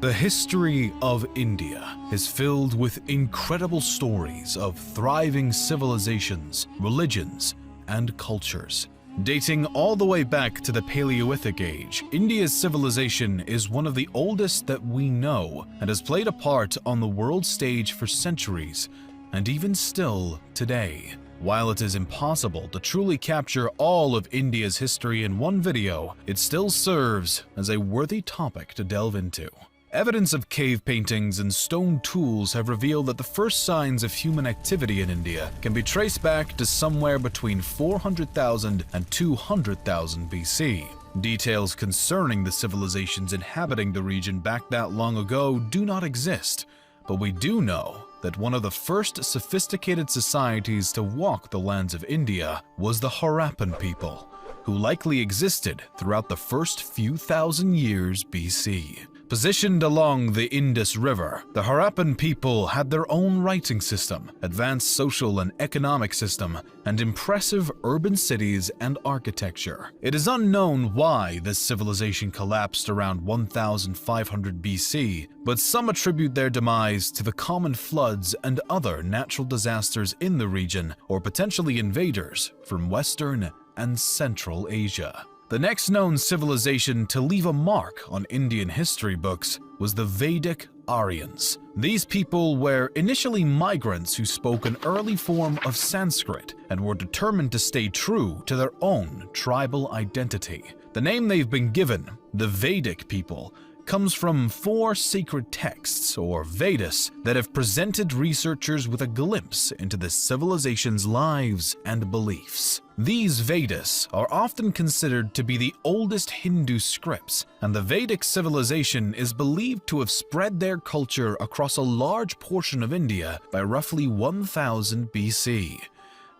The history of India is filled with incredible stories of thriving civilizations, religions, and cultures. Dating all the way back to the Paleolithic age, India's civilization is one of the oldest that we know and has played a part on the world stage for centuries, and even still today. While it is impossible to truly capture all of India's history in one video, it still serves as a worthy topic to delve into. Evidence of cave paintings and stone tools have revealed that the first signs of human activity in India can be traced back to somewhere between 400,000 and 200,000 BC. Details concerning the civilizations inhabiting the region back that long ago do not exist, but we do know that one of the first sophisticated societies to walk the lands of India was the Harappan people, who likely existed throughout the first few thousand years BC. Positioned along the Indus River, the Harappan people had their own writing system, advanced social and economic system, and impressive urban cities and architecture. It is unknown why this civilization collapsed around 1500 BC, but some attribute their demise to the common floods and other natural disasters in the region, or potentially invaders from Western and Central Asia. The next known civilization to leave a mark on Indian history books was the Vedic Aryans. These people were initially migrants who spoke an early form of Sanskrit and were determined to stay true to their own tribal identity. The name they've been given, the Vedic people, comes from 4 sacred texts, or Vedas, that have presented researchers with a glimpse into the civilization's lives and beliefs. These Vedas are often considered to be the oldest Hindu scripts, and the Vedic civilization is believed to have spread their culture across a large portion of India by roughly 1000 BC.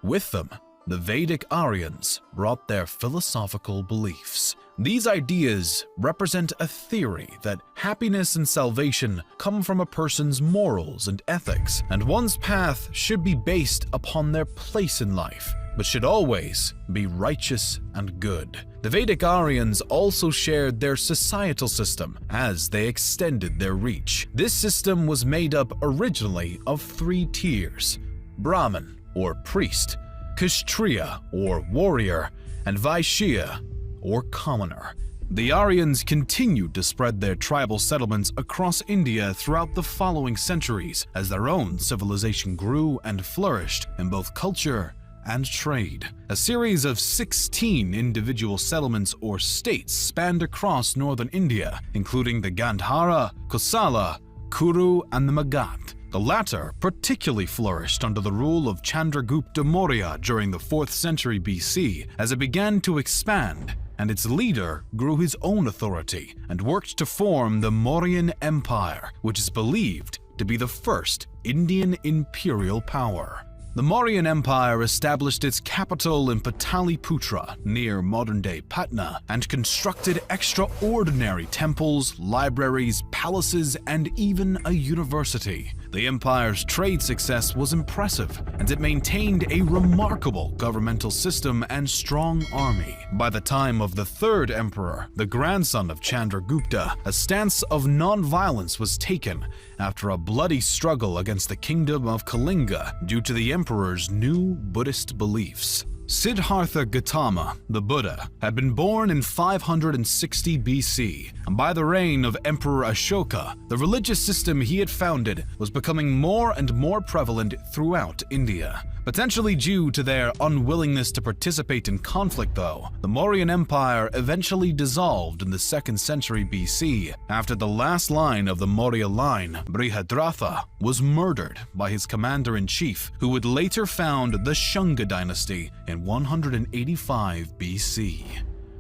With them, the Vedic Aryans brought their philosophical beliefs. These ideas represent a theory that happiness and salvation come from a person's morals and ethics, and one's path should be based upon their place in life, but should always be righteous and good. The Vedic Aryans also shared their societal system as they extended their reach. This system was made up originally of 3 tiers: Brahmin, or priest, Kshatriya, or warrior, and Vaishya, or commoner. The Aryans continued to spread their tribal settlements across India throughout the following centuries as their own civilization grew and flourished in both culture and trade. A series of 16 individual settlements or states spanned across northern India, including the Gandhara, Kosala, Kuru, and the Magadha. The latter particularly flourished under the rule of Chandragupta Maurya during the 4th century BC as it began to expand, and its leader grew his own authority and worked to form the Mauryan Empire, which is believed to be the first Indian imperial power. The Mauryan Empire established its capital in Pataliputra, near modern-day Patna, and constructed extraordinary temples, libraries, palaces, and even a university. The empire's trade success was impressive, and it maintained a remarkable governmental system and strong army. By the time of the 3rd emperor, the grandson of Chandragupta, a stance of non-violence was taken after a bloody struggle against the kingdom of Kalinga due to the emperor's new Buddhist beliefs. Siddhartha Gautama, the Buddha, had been born in 560 BC, and by the reign of Emperor Ashoka, the religious system he had founded was becoming more and more prevalent throughout India. Potentially due to their unwillingness to participate in conflict though, the Mauryan Empire eventually dissolved in the 2nd century BC after the last line of the Maurya line, Brihadratha, was murdered by his commander-in-chief, who would later found the Shunga dynasty in 185 BC.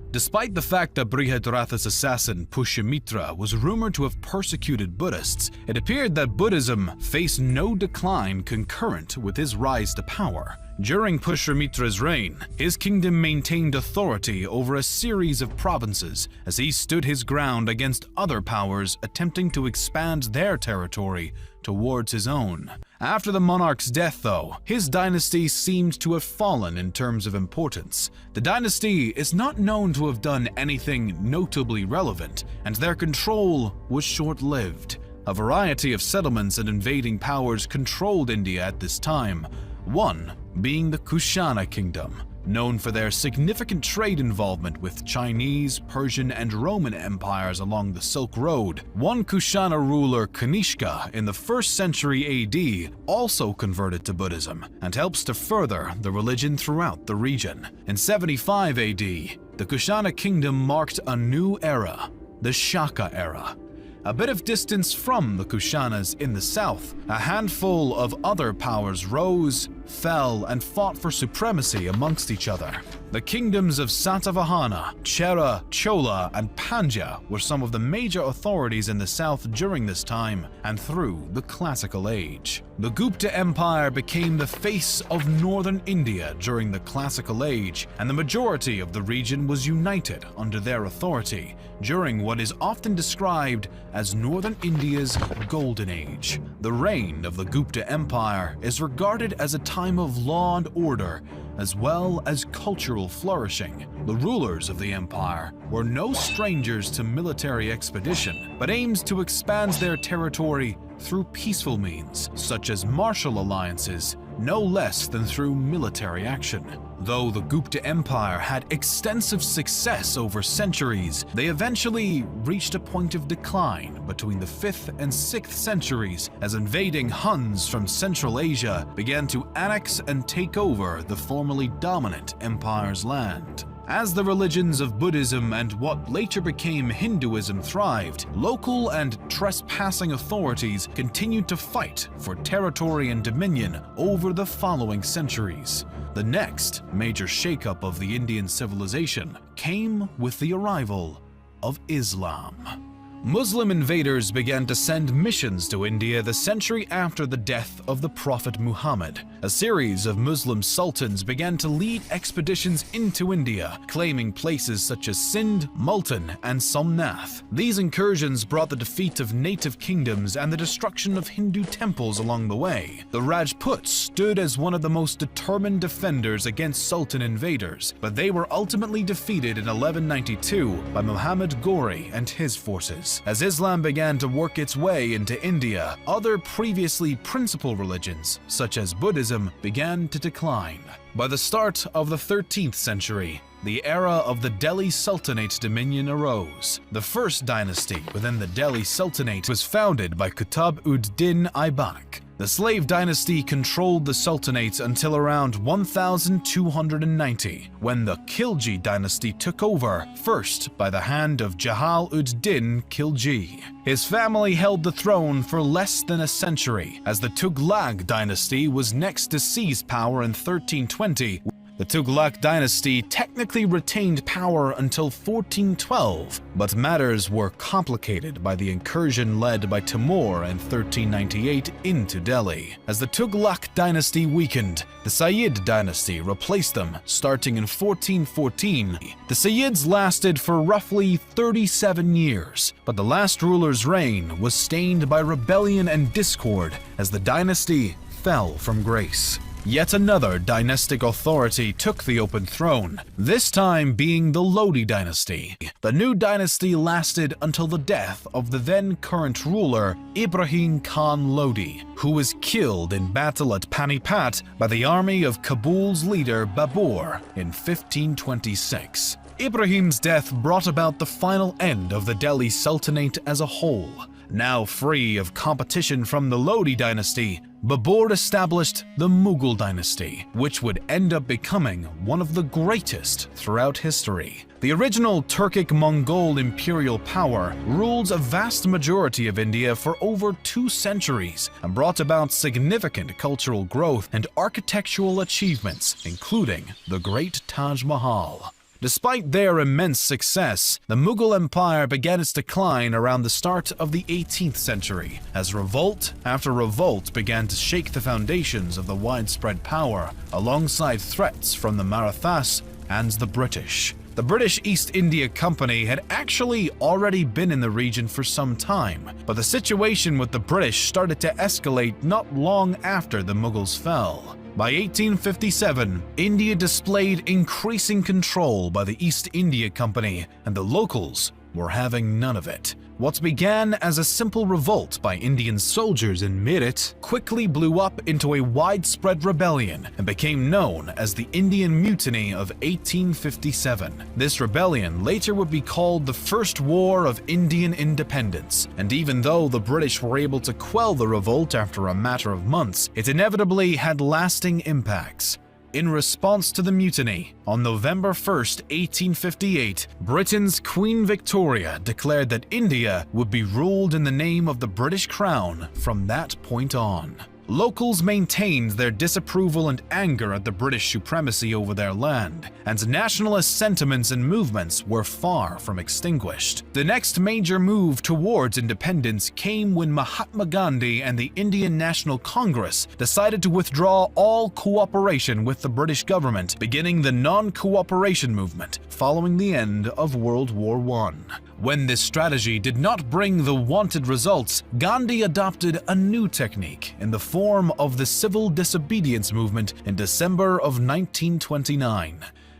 Despite the fact that Brihadratha's assassin Pushyamitra was rumored to have persecuted Buddhists, it appeared that Buddhism faced no decline concurrent with his rise to power. During Pushyamitra's reign, his kingdom maintained authority over a series of provinces as he stood his ground against other powers attempting to expand their territory towards his own. After the monarch's death, though, his dynasty seemed to have fallen in terms of importance. The dynasty is not known to have done anything notably relevant, and their control was short-lived. A variety of settlements and invading powers controlled India at this time, one being the Kushana kingdom, known for their significant trade involvement with Chinese, Persian, and Roman empires along the Silk Road. One Kushana ruler, Kanishka, in the 1st century AD, also converted to Buddhism and helps to further the religion throughout the region. In 75 AD, the Kushana kingdom marked a new era, the Shaka era. A bit of distance from the Kushanas in the south, a handful of other powers rose, fell, and fought for supremacy amongst each other. The kingdoms of Satavahana, Chera, Chola, and Pandya were some of the major authorities in the south during this time and through the Classical Age. The Gupta Empire became the face of northern India during the Classical Age, and the majority of the region was united under their authority during what is often described as northern India's Golden Age. The reign of the Gupta Empire is regarded as a time of law and order, as well as cultural flourishing. The rulers of the empire were no strangers to military expedition, but aimed to expand their territory through peaceful means, such as martial alliances, no less than through military action. Though the Gupta Empire had extensive success over centuries, they eventually reached a point of decline between the 5th and 6th centuries as invading Huns from Central Asia began to annex and take over the formerly dominant empire's land. As the religions of Buddhism and what later became Hinduism thrived, local and trespassing authorities continued to fight for territory and dominion over the following centuries. The next major shakeup of the Indian civilization came with the arrival of Islam. Muslim invaders began to send missions to India the century after the death of the Prophet Muhammad. A series of Muslim sultans began to lead expeditions into India, claiming places such as Sindh, Multan, and Somnath. These incursions brought the defeat of native kingdoms and the destruction of Hindu temples along the way. The Rajputs stood as one of the most determined defenders against Sultan invaders, but they were ultimately defeated in 1192 by Muhammad Ghori and his forces. As Islam began to work its way into India, other previously principal religions, such as Buddhism, began to decline. By the start of the 13th century, the era of the Delhi Sultanate dominion arose. The first dynasty within the Delhi Sultanate was founded by Qutb-ud-Din Aibak. The slave dynasty controlled the Sultanate until around 1290, when the Khilji dynasty took over, first by the hand of Jahal-ud-Din Khilji. His family held the throne for less than a century, as the Tughlaq dynasty was next to seize power in 1320. The Tughlaq dynasty technically retained power until 1412, but matters were complicated by the incursion led by Timur in 1398 into Delhi. As the Tughlaq dynasty weakened, the Sayyid dynasty replaced them starting in 1414. The Sayyids lasted for roughly 37 years, but the last ruler's reign was stained by rebellion and discord as the dynasty fell from grace. Yet another dynastic authority took the open throne, this time being the Lodi dynasty. The new dynasty lasted until the death of the then current ruler, Ibrahim Khan Lodi, who was killed in battle at Panipat by the army of Kabul's leader Babur in 1526. Ibrahim's death brought about the final end of the Delhi Sultanate as a whole. Now free of competition from the Lodi dynasty, Babur established the Mughal dynasty, which would end up becoming one of the greatest throughout history. The original Turkic-Mongol imperial power ruled a vast majority of India for over 2 centuries and brought about significant cultural growth and architectural achievements, including the Great Taj Mahal. Despite their immense success, the Mughal Empire began its decline around the start of the 18th century, as revolt after revolt began to shake the foundations of the widespread power, alongside threats from the Marathas and the British. The British East India Company had actually already been in the region for some time, but the situation with the British started to escalate not long after the Mughals fell. By 1857, India displayed increasing control by the East India Company, and the locals were having none of it. What began as a simple revolt by Indian soldiers in Meerut quickly blew up into a widespread rebellion and became known as the Indian Mutiny of 1857. This rebellion later would be called the First War of Indian Independence, and even though the British were able to quell the revolt after a matter of months, it inevitably had lasting impacts. In response to the mutiny, on November 1, 1858, Britain's Queen Victoria declared that India would be ruled in the name of the British Crown from that point on. Locals maintained their disapproval and anger at the British supremacy over their land, and nationalist sentiments and movements were far from extinguished. The next major move towards independence came when Mahatma Gandhi and the Indian National Congress decided to withdraw all cooperation with the British government, beginning the non-cooperation movement following the end of World War I. When this strategy did not bring the wanted results, Gandhi adopted a new technique in the form of the civil disobedience movement in December of 1929.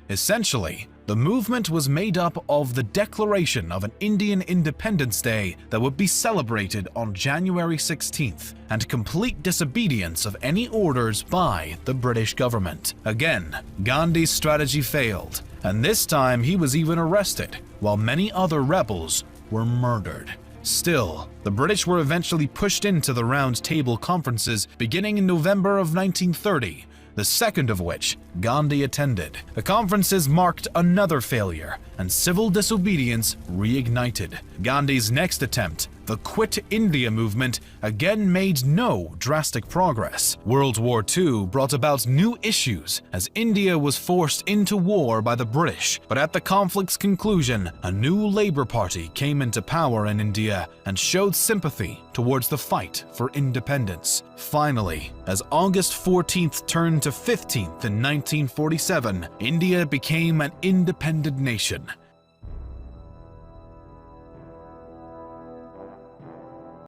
Essentially, the movement was made up of the declaration of an Indian Independence Day that would be celebrated on January 16th, and complete disobedience of any orders by the British government. Again, Gandhi's strategy failed, and this time he was even arrested, while many other rebels were murdered. Still, the British were eventually pushed into the Round Table conferences beginning in November of 1930, the second of which Gandhi attended. The conferences marked another failure, and civil disobedience reignited. Gandhi's next attempt, the Quit India movement, again made no drastic progress. World War II brought about new issues as India was forced into war by the British, but at the conflict's conclusion, a new Labour Party came into power in India and showed sympathy towards the fight for independence. Finally, as August 14th turned to 15th in 1947, India became an independent nation,